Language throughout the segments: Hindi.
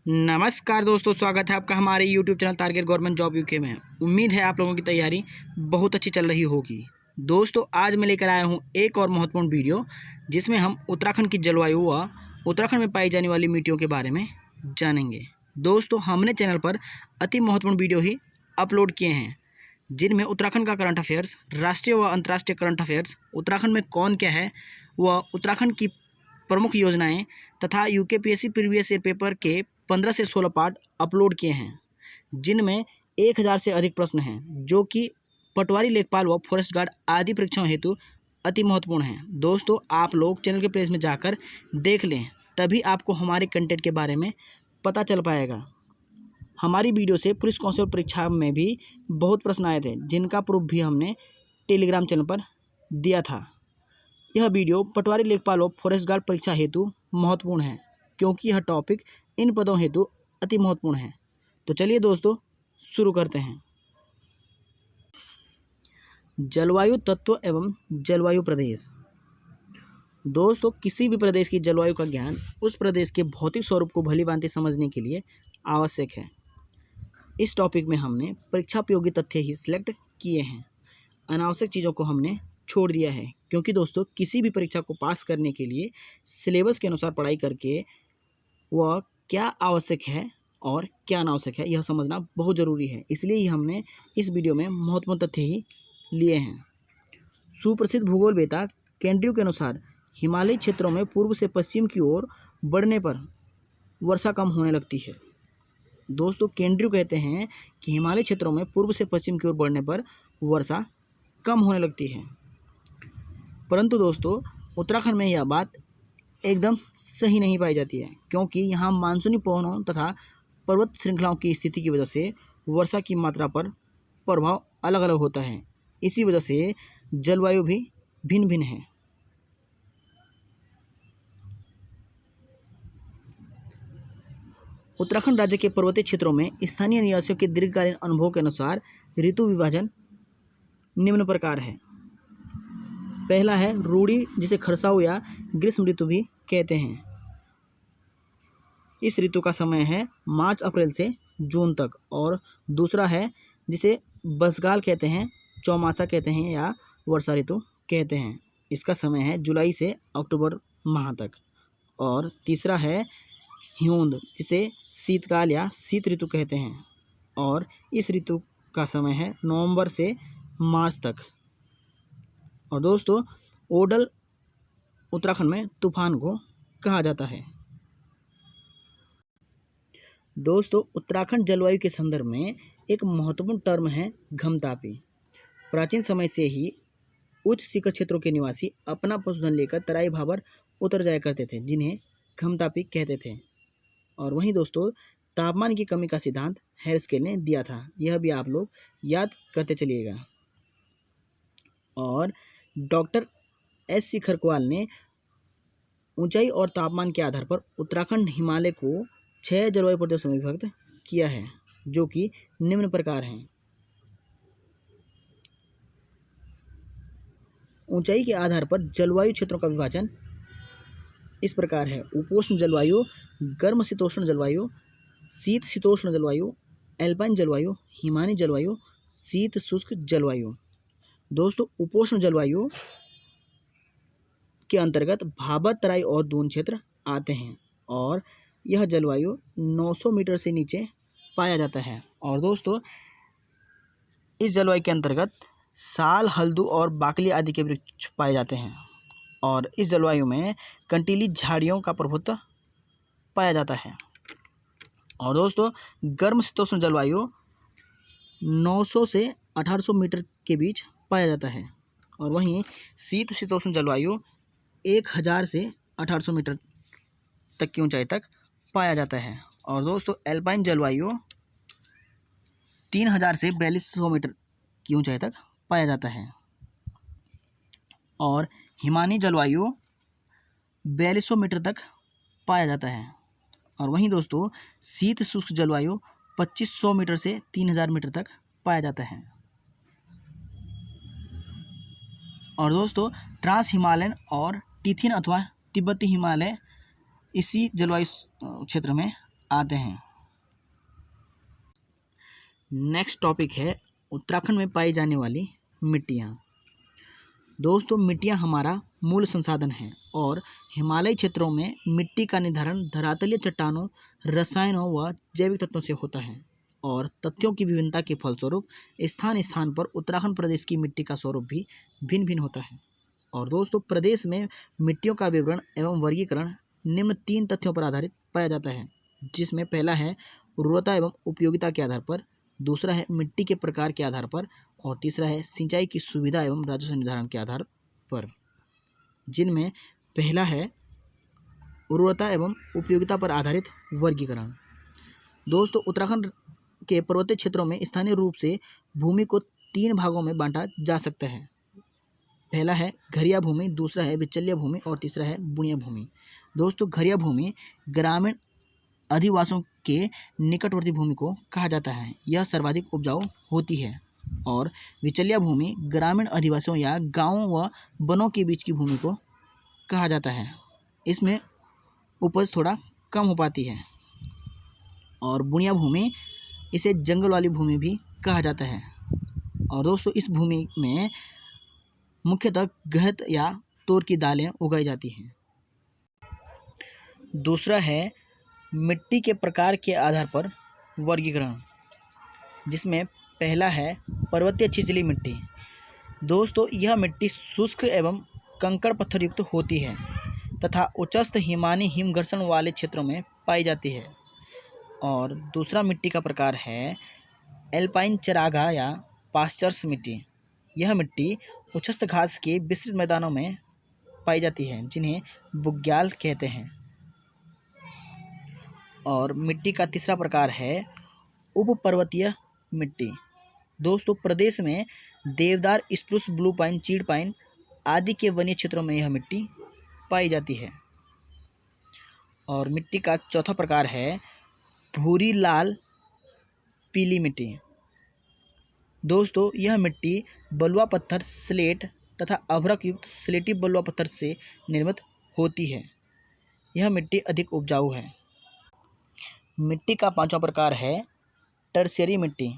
नमस्कार दोस्तों, स्वागत है आपका हमारे YouTube channel target government job UK में। उम्मीद है आप लोगों की तैयारी बहुत अच्छी चल रही होगी। दोस्तों, आज मैं लेकर आया हूं एक और महत्वपूर्ण वीडियो, जिसमें हम उत्तराखंड की जलवायु व उत्तराखंड में पाई जाने वाली मिट्टियों के बारे में जानेंगे। दोस्तों, हमने चैनल पर अति महत्वपूर्ण वीडियो ही अपलोड किए हैं, जिनमें उत्तराखंड का करंट अफेयर्स, राष्ट्रीय व अंतर्राष्ट्रीय करंट अफेयर्स, उत्तराखंड में कौन क्या है व उत्तराखंड की प्रमुख योजनाएं तथा यूकेपीएससी प्रीवियस ईयर पेपर के 15 से 16 पार्ट अपलोड किए हैं, जिनमें 1000 से अधिक प्रश्न हैं, जो कि पटवारी, लेखपाल व फॉरेस्ट गार्ड आदि परीक्षाओं हेतु अति महत्वपूर्ण हैं। दोस्तों, आप लोग चैनल के पेज में जाकर देख लें, तभी आपको हमारे कंटेंट के बारे में पता चल पाएगा। हमारी वीडियो से पुलिस कांस्टेबल परीक्षा में भी बहुत प्रश्न आए थे, जिनका प्रूफ भी हमने टेलीग्राम चैनल पर दिया था। यह वीडियो पटवारी, लेखपाल व फॉरेस्ट गार्ड परीक्षा हेतु महत्वपूर्ण है, क्योंकि यह टॉपिक इन पदों हेतु अति महत्वपूर्ण है। तो चलिए दोस्तों, शुरू करते हैं। जलवायु तत्व एवं जलवायु प्रदेश। दोस्तों, किसी भी प्रदेश की जलवायु का ज्ञान उस प्रदेश के भौतिक स्वरूप को भलीभांति समझने के लिए आवश्यक है। इस टॉपिक में हमने परीक्षा उपयोगी तथ्य ही सिलेक्ट किए हैं, अनावश्यक चीज़ों को हमने छोड़ दिया है, क्योंकि दोस्तों किसी भी परीक्षा को पास करने के लिए सिलेबस के अनुसार पढ़ाई करके वह क्या आवश्यक है और क्या अनावश्यक है, यह समझना बहुत ज़रूरी है। इसलिए ही हमने इस वीडियो में महत्वपूर्ण तथ्य ही लिए हैं। सुप्रसिद्ध भूगोलवेत्ता केंड्रू के अनुसार हिमालयी क्षेत्रों में पूर्व से पश्चिम की ओर बढ़ने पर वर्षा कम होने लगती है। दोस्तों, केंड्रू कहते हैं कि हिमालयी क्षेत्रों में पूर्व से पश्चिम की ओर बढ़ने पर वर्षा कम होने लगती है। परंतु दोस्तों, उत्तराखंड में यह बात एकदम सही नहीं पाई जाती है, क्योंकि यहाँ मानसूनी पवनों तथा पर्वत श्रृंखलाओं की स्थिति की वजह से वर्षा की मात्रा पर प्रभाव अलग अलग होता है। इसी वजह से जलवायु भी भिन्न भिन्न है। उत्तराखंड राज्य के पर्वतीय क्षेत्रों में स्थानीय निवासियों के दीर्घकालीन अनुभव के अनुसार ऋतु विभाजन निम्न प्रकार है। पहला है रूढ़ी, जिसे खरसाऊ या ग्रीष्म ऋतु भी कहते हैं। इस ऋतु का समय है मार्च अप्रैल से जून तक। और दूसरा है जिसे बसगाल कहते हैं, चौमासा कहते हैं या वर्षा ऋतु कहते हैं। इसका समय है जुलाई से अक्टूबर माह तक। और तीसरा है ह्यूंद, जिसे शीतकाल या शीत ऋतु कहते हैं, और इस ऋतु का समय है नवंबर से मार्च तक। और दोस्तों, ओडल उत्तराखंड में तूफान को कहा जाता है। दोस्तों, उत्तराखंड जलवायु के संदर्भ में एक महत्वपूर्ण टर्म है घमतापी। प्राचीन समय से ही उच्च शिखर क्षेत्रों के निवासी अपना पशुधन लेकर तराई भाबर उतर जाया करते थे, जिन्हें घमतापी कहते थे। और वहीं दोस्तों, तापमान की कमी का सिद्धांत हैरस्केल ने दिया था, यह भी आप लोग याद करते चलिएगा। और डॉक्टर एस सी खरकवाल ने ऊंचाई और तापमान के आधार पर उत्तराखंड हिमालय को 6 जलवायु प्रदेशों में विभक्त किया है, जो कि निम्न प्रकार हैं। ऊंचाई के आधार पर जलवायु क्षेत्रों का विभाजन इस प्रकार है: उपोष्ण जलवायु, गर्म शीतोष्ण जलवायु, शीत शीतोष्ण जलवायु, एल्पाइन जलवायु, हिमानी जलवायु, शीत शुष्क जलवायु। दोस्तों, उपोष्ण जलवायु के अंतर्गत भाबर, तराई और दून क्षेत्र आते हैं, और यह जलवायु 900 मीटर से नीचे पाया जाता है। और दोस्तों, इस जलवायु के अंतर्गत साल, हल्दू और बाकली आदि के वृक्ष पाए जाते हैं, और इस जलवायु में कंटीली झाड़ियों का प्रभुत्व पाया जाता है। और दोस्तों, गर्म शीतोष्ण जलवायु 900 से 1800 मीटर के बीच पाया जाता है, और वहीं शीत शीतोष्ण जलवायु 1000 से 1800 मीटर तक की ऊंचाई तक पाया जाता है। और दोस्तों, एल्पाइन जलवायु 3000 से 4200 मीटर की ऊंचाई तक पाया जाता है, और हिमानी जलवायु 4200 मीटर तक पाया जाता है। और वहीं दोस्तों, शीत शुष्क जलवायु 2500 मीटर से 3000 मीटर तक पाया जाता है। और दोस्तों, ट्रांस हिमालयन और टिथिन अथवा तिब्बती हिमालय इसी जलवायु क्षेत्र में आते हैं। नेक्स्ट टॉपिक है उत्तराखंड में पाई जाने वाली मिट्टियाँ। दोस्तों, मिट्टियाँ हमारा मूल संसाधन है और हिमालयी क्षेत्रों में मिट्टी का निर्धारण धरातलीय चट्टानों, रसायनों व जैविक तत्वों से होता है और तथ्यों की विभिन्नता के फलस्वरूप स्थान स्थान पर उत्तराखंड प्रदेश की मिट्टी का स्वरूप भी भिन्न भिन्न होता है। और दोस्तों, प्रदेश में मिट्टियों का विवरण एवं वर्गीकरण निम्न 3 तथ्यों पर आधारित पाया जाता है, जिसमें पहला है उर्वरता एवं उपयोगिता के आधार पर, दूसरा है मिट्टी के प्रकार के आधार पर और तीसरा है सिंचाई की सुविधा एवं राजस्व निर्धारण के आधार पर, जिनमें पहला है उर्वरता एवं उपयोगिता पर आधारित वर्गीकरण। दोस्तों, उत्तराखंड के पर्वतीय क्षेत्रों में स्थानीय रूप से भूमि को 3 भागों में बांटा जा सकता है। पहला है घरिया भूमि, दूसरा है बिचौलिया भूमि और तीसरा है बुनिया भूमि। दोस्तों, घरिया भूमि ग्रामीण अधिवासियों के निकटवर्ती भूमि को कहा जाता है, यह सर्वाधिक उपजाऊ होती है। और बिचौलिया भूमि ग्रामीण अधिवासियों या गांवों व वनों के बीच की भूमि को कहा जाता है, इसमें उपज थोड़ा कम हो पाती है। और बुनिया भूमि, इसे जंगल वाली भूमि भी कहा जाता है। और दोस्तों, इस भूमि में मुख्यतः गहत या तूर की दालें उगाई जाती हैं। दूसरा है मिट्टी के प्रकार के आधार पर वर्गीकरण, जिसमें पहला है पर्वतीय छिछली मिट्टी। दोस्तों, यह मिट्टी शुष्क एवं कंकड़ पत्थर युक्त होती है तथा उच्चस्थ हिमानी हिमघर्षण वाले क्षेत्रों में पाई जाती है। और दूसरा मिट्टी का प्रकार है एल्पाइन चरागा या पास्चर्स मिट्टी। यह मिट्टी उच्चस्थ घास के विस्तृत मैदानों में पाई जाती है, जिन्हें बुग्याल कहते हैं। और मिट्टी का तीसरा प्रकार है उप पर्वतीय मिट्टी। दोस्तों, प्रदेश में देवदार, स्प्रूस, ब्लू पाइन, चीड़ पाइन आदि के वन्य क्षेत्रों में यह मिट्टी पाई जाती है। और मिट्टी का चौथा प्रकार है भूरी लाल पीली मिट्टी। दोस्तों, यह मिट्टी बलुआ पत्थर, स्लेट तथा अभ्रक युक्त स्लेटी बलुआ पत्थर से निर्मित होती है। यह मिट्टी अधिक उपजाऊ है। मिट्टी का पांचवा प्रकार है टर्शियरी मिट्टी।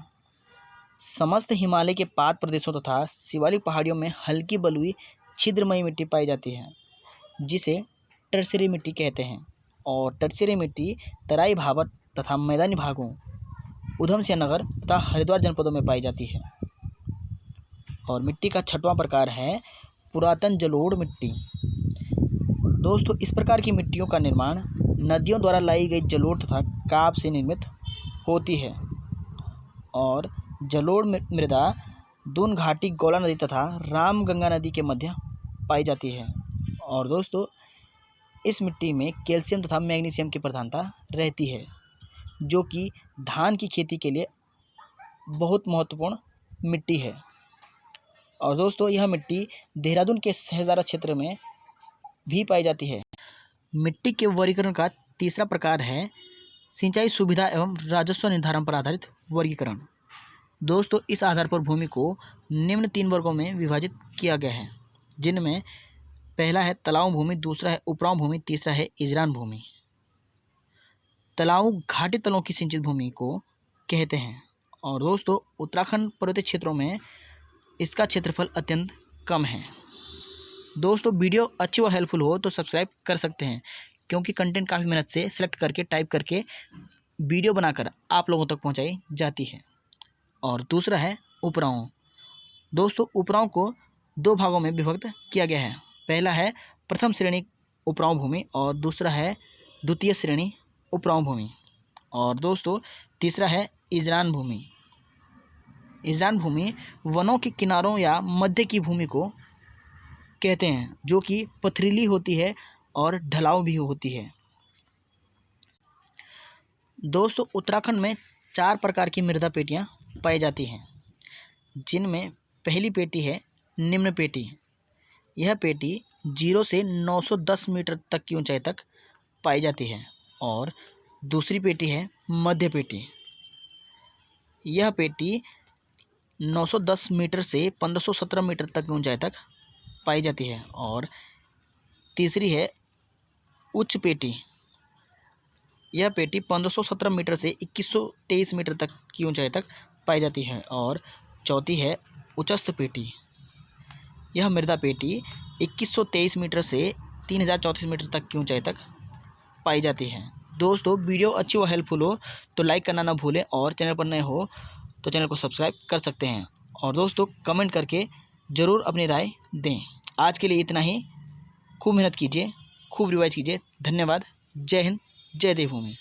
समस्त हिमालय के पाद प्रदेशों तथा शिवालिक पहाड़ियों में हल्की बलुई छिद्रमयी मिट्टी पाई जाती है, जिसे टर्शियरी मिट्टी कहते हैं। और टर्शियरी मिट्टी तराई भाबर तथा मैदानी भागों, उधम सिंह नगर तथा हरिद्वार जनपदों में पाई जाती है। और मिट्टी का छठवां प्रकार है पुरातन जलोढ़ मिट्टी। दोस्तों, इस प्रकार की मिट्टियों का निर्माण नदियों द्वारा लाई गई जलोढ़ तथा काब से निर्मित होती है। और जलोढ़ मृदा दून घाटी, गौला नदी तथा रामगंगा नदी के मध्य पाई जाती है। और दोस्तों, इस मिट्टी में कैल्शियम तथा मैग्नीशियम की प्रधानता रहती है, जो कि धान की खेती के लिए बहुत महत्वपूर्ण मिट्टी है। और दोस्तों, यह मिट्टी देहरादून के सहजारा क्षेत्र में भी पाई जाती है। मिट्टी के वर्गीकरण का तीसरा प्रकार है सिंचाई सुविधा एवं राजस्व निर्धारण पर आधारित वर्गीकरण। दोस्तों, इस आधार पर भूमि को निम्न 3 वर्गों में विभाजित किया गया है, जिनमें पहला है तलाऊ भूमि, दूसरा है उपराऊ भूमि, तीसरा है इजरान भूमि। तलाऊ घाटी तलों की सिंचित भूमि को कहते हैं। और दोस्तों, उत्तराखंड पर्वतीय क्षेत्रों में इसका क्षेत्रफल अत्यंत कम है। दोस्तों, वीडियो अच्छी व हेल्पफुल हो तो सब्सक्राइब कर सकते हैं, क्योंकि कंटेंट काफ़ी मेहनत से सिलेक्ट करके टाइप करके वीडियो बनाकर आप लोगों तक पहुंचाई जाती है। और दूसरा है उपराऊ। दोस्तों, उपराऊ को 2 भागों में विभक्त किया गया है। पहला है प्रथम श्रेणी उपराऊ भूमि और दूसरा है द्वितीय श्रेणी उपराऊ भूमि। और दोस्तों, तीसरा है इजरान भूमि। इजरान भूमि वनों के किनारों या मध्य की भूमि को कहते हैं, जो कि पथरीली होती है और ढलाऊ भी होती है। दोस्तों, उत्तराखंड में 4 प्रकार की मृदा पेटियां पाई जाती हैं, जिनमें पहली पेटी है निम्न पेटी। यह पेटी 0 से 910 मीटर तक की ऊंचाई तक पाई जाती है। और दूसरी पेटी है मध्य पेटी। यह पेटी 910 मीटर से 1517 मीटर तक की ऊंचाई तक पाई जाती है। और तीसरी है उच्च पेटी। यह पेटी 1517 मीटर से 2123 मीटर तक की ऊंचाई तक पाई जाती है। और चौथी है उचस्थ पेटी। यह मृदा पेटी 2123 मीटर से 3034 मीटर तक की ऊंचाई तक पाई जाती है। दोस्तों, वीडियो अच्छी व हेल्पफुल हो तो लाइक करना ना भूलें, और चैनल पर नए हो तो चैनल को सब्सक्राइब कर सकते हैं। और दोस्तों, कमेंट करके ज़रूर अपनी राय दें। आज के लिए इतना ही। खूब मेहनत कीजिए, खूब रिवाइज कीजिए। धन्यवाद। जय हिंद, जय देवभूमि।